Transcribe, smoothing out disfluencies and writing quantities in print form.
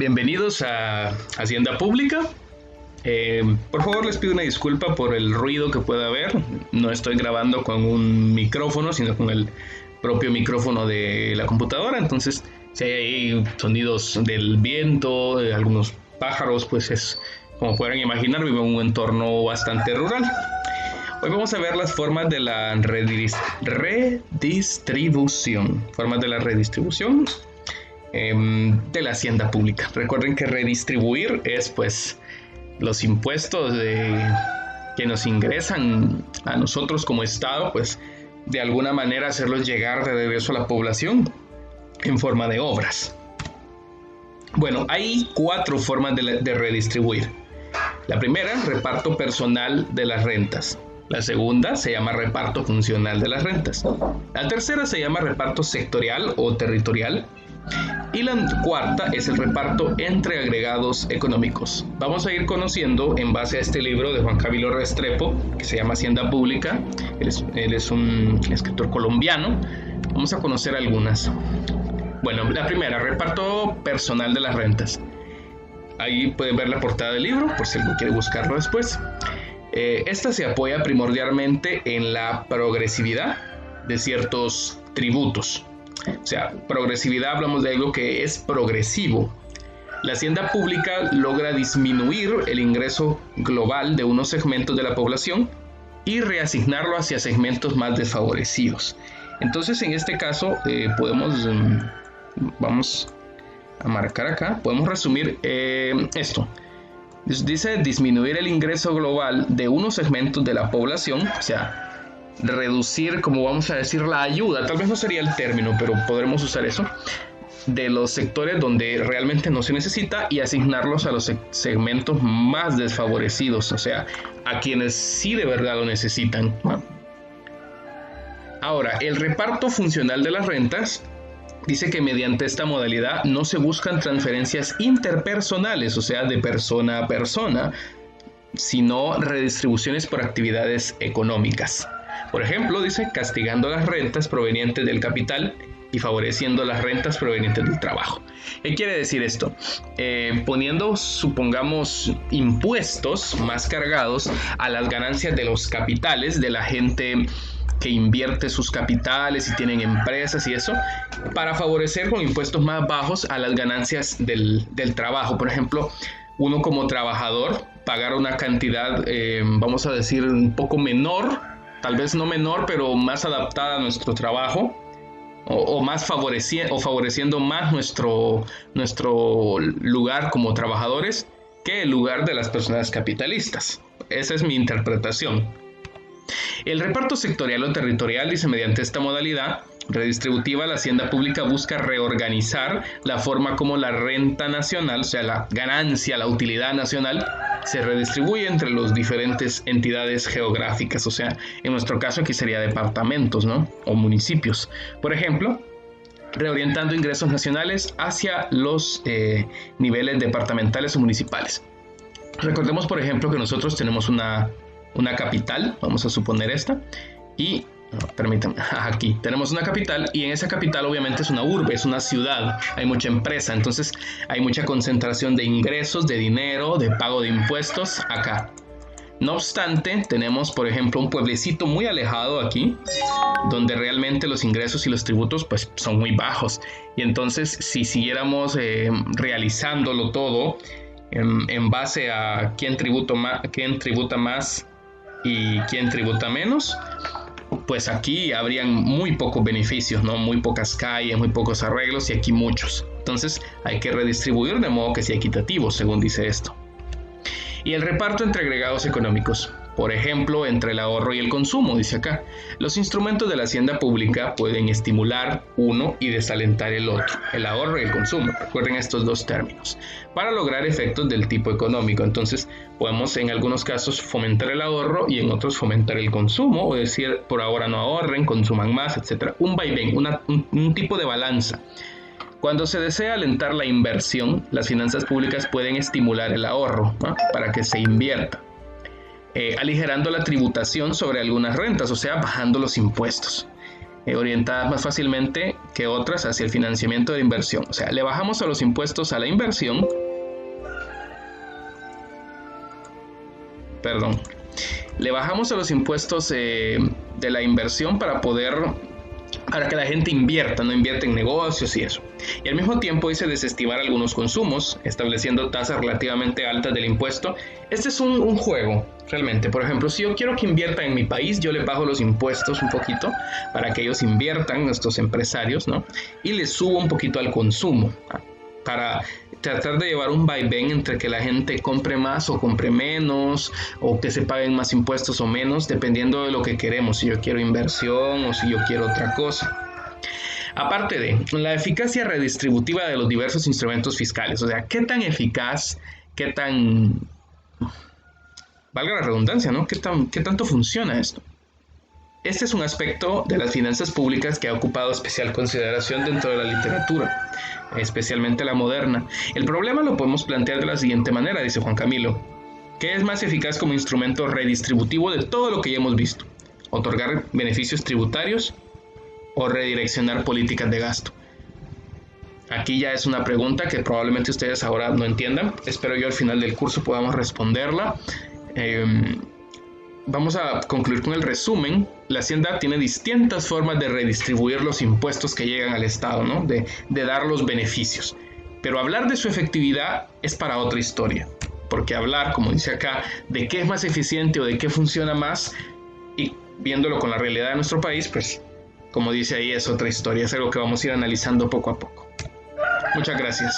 Bienvenidos a Hacienda Pública. Por favor, les pido una disculpa por el ruido que pueda haber. No estoy grabando con un micrófono, sino con el propio micrófono de la computadora. Entonces, si hay ahí sonidos del viento, de algunos pájaros, pues es, como pueden imaginar, vivo en un entorno bastante rural. Hoy vamos a ver las formas de la redistribución. Formas de la redistribución de la hacienda pública. Recuerden que redistribuir es pues los impuestos que nos ingresan a nosotros como Estado, pues de alguna manera hacerlos llegar de regreso a la población en forma de obras. Bueno, hay 4 formas de redistribuir. La primera, reparto personal de las rentas. La segunda se llama reparto funcional de las rentas. La tercera se llama reparto sectorial o territorial. Y la cuarta es el reparto entre agregados económicos. Vamos a ir conociendo en base a este libro de Juan Camilo Restrepo, que se llama Hacienda Pública. Él es un escritor colombiano. Vamos a conocer algunas. Bueno, la primera, reparto personal de las rentas. Ahí pueden ver la portada del libro, por si alguien quiere buscarlo después. Esta se apoya primordialmente en la progresividad de ciertos tributos. O sea, progresividad, hablamos de algo que es progresivo. La hacienda pública logra disminuir el ingreso global de unos segmentos de la población y reasignarlo hacia segmentos más desfavorecidos. Entonces, en este caso, vamos a marcar acá, podemos resumir esto. Dice disminuir el ingreso global de unos segmentos de la población, o sea, reducir, como vamos a decir, la ayuda, tal vez no sería el término, pero podremos usar eso, de los sectores donde realmente no se necesita y asignarlos a los segmentos más desfavorecidos, o sea, a quienes sí de verdad lo necesitan. Ahora, el reparto funcional de las rentas dice que mediante esta modalidad no se buscan transferencias interpersonales, o sea, de persona a persona, sino redistribuciones por actividades económicas. Por ejemplo, dice, castigando las rentas provenientes del capital y favoreciendo las rentas provenientes del trabajo. ¿Qué quiere decir esto? Poniendo, supongamos, impuestos más cargados a las ganancias de los capitales, de la gente que invierte sus capitales y tienen empresas y eso, para favorecer con impuestos más bajos a las ganancias del trabajo. Por ejemplo, uno como trabajador pagar una cantidad, vamos a decir, un poco menor, tal vez no menor, pero más adaptada a nuestro trabajo, o favoreciendo más nuestro lugar como trabajadores que el lugar de las personas capitalistas. Esa es mi interpretación. El reparto sectorial o territorial dice, mediante esta modalidad redistributiva, la hacienda pública busca reorganizar la forma como la renta nacional, o sea, la ganancia, la utilidad nacional, se redistribuye entre las diferentes entidades geográficas. O sea, en nuestro caso aquí sería departamentos, ¿no? O municipios. Por ejemplo, reorientando ingresos nacionales hacia los niveles departamentales o municipales. Recordemos, por ejemplo, que nosotros tenemos una capital, vamos a suponer esta, y permítanme, aquí tenemos una capital y en esa capital obviamente es una urbe, es una ciudad, hay mucha empresa, entonces hay mucha concentración de ingresos, de dinero, de pago de impuestos acá. No obstante, tenemos por ejemplo un pueblecito muy alejado aquí, donde realmente los ingresos y los tributos pues son muy bajos, y entonces si siguiéramos realizándolo todo en base a quién tributa más y quién tributa menos, pues aquí habrían muy pocos beneficios, ¿no? Muy pocas calles, muy pocos arreglos y aquí muchos. Entonces hay que redistribuir de modo que sea equitativo, según dice esto. Y el reparto entre agregados económicos. Por ejemplo, entre el ahorro y el consumo, dice acá. Los instrumentos de la hacienda pública pueden estimular uno y desalentar el otro, el ahorro y el consumo. Recuerden estos dos términos, para lograr efectos del tipo económico. Entonces, podemos en algunos casos fomentar el ahorro y en otros fomentar el consumo, o decir, por ahora no ahorren, consuman más, etc. Un vaivén, un tipo de balanza. Cuando se desea alentar la inversión, las finanzas públicas pueden estimular el ahorro, ¿no? Para que se invierta. Aligerando la tributación sobre algunas rentas, o sea, bajando los impuestos. orientadas más fácilmente que otras hacia el financiamiento de la inversión. O sea, le bajamos a los impuestos a la inversión. Perdón. Le bajamos a los impuestos de la inversión para que la gente invierta, no invierta en negocios y eso. Y al mismo tiempo dice desestimar algunos consumos, estableciendo tasas relativamente altas del impuesto. Este es un juego, realmente. Por ejemplo, si yo quiero que inviertan en mi país, yo les bajo los impuestos un poquito para que ellos inviertan, estos empresarios, ¿no? Y les subo un poquito al consumo, ¿no? Para tratar de llevar un vaivén entre que la gente compre más o compre menos, o que se paguen más impuestos o menos, dependiendo de lo que queremos, si yo quiero inversión o si yo quiero otra cosa. Aparte de la eficacia redistributiva de los diversos instrumentos fiscales, o sea, qué tan eficaz, qué tan, valga la redundancia, ¿no? ¿Qué tanto funciona esto? Este es un aspecto de las finanzas públicas que ha ocupado especial consideración dentro de la literatura, especialmente la moderna. El problema lo podemos plantear de la siguiente manera, dice Juan Camilo. ¿Qué es más eficaz como instrumento redistributivo de todo lo que ya hemos visto? ¿Otorgar beneficios tributarios o redireccionar políticas de gasto? Aquí ya es una pregunta que probablemente ustedes ahora no entiendan. Espero yo al final del curso podamos responderla. Vamos a concluir con el resumen. La Hacienda tiene distintas formas de redistribuir los impuestos que llegan al Estado, ¿no? De dar los beneficios. Pero hablar de su efectividad es para otra historia. Porque hablar, como dice acá, de qué es más eficiente o de qué funciona más, y viéndolo con la realidad de nuestro país, pues, como dice ahí, es otra historia. Es algo que vamos a ir analizando poco a poco. Muchas gracias.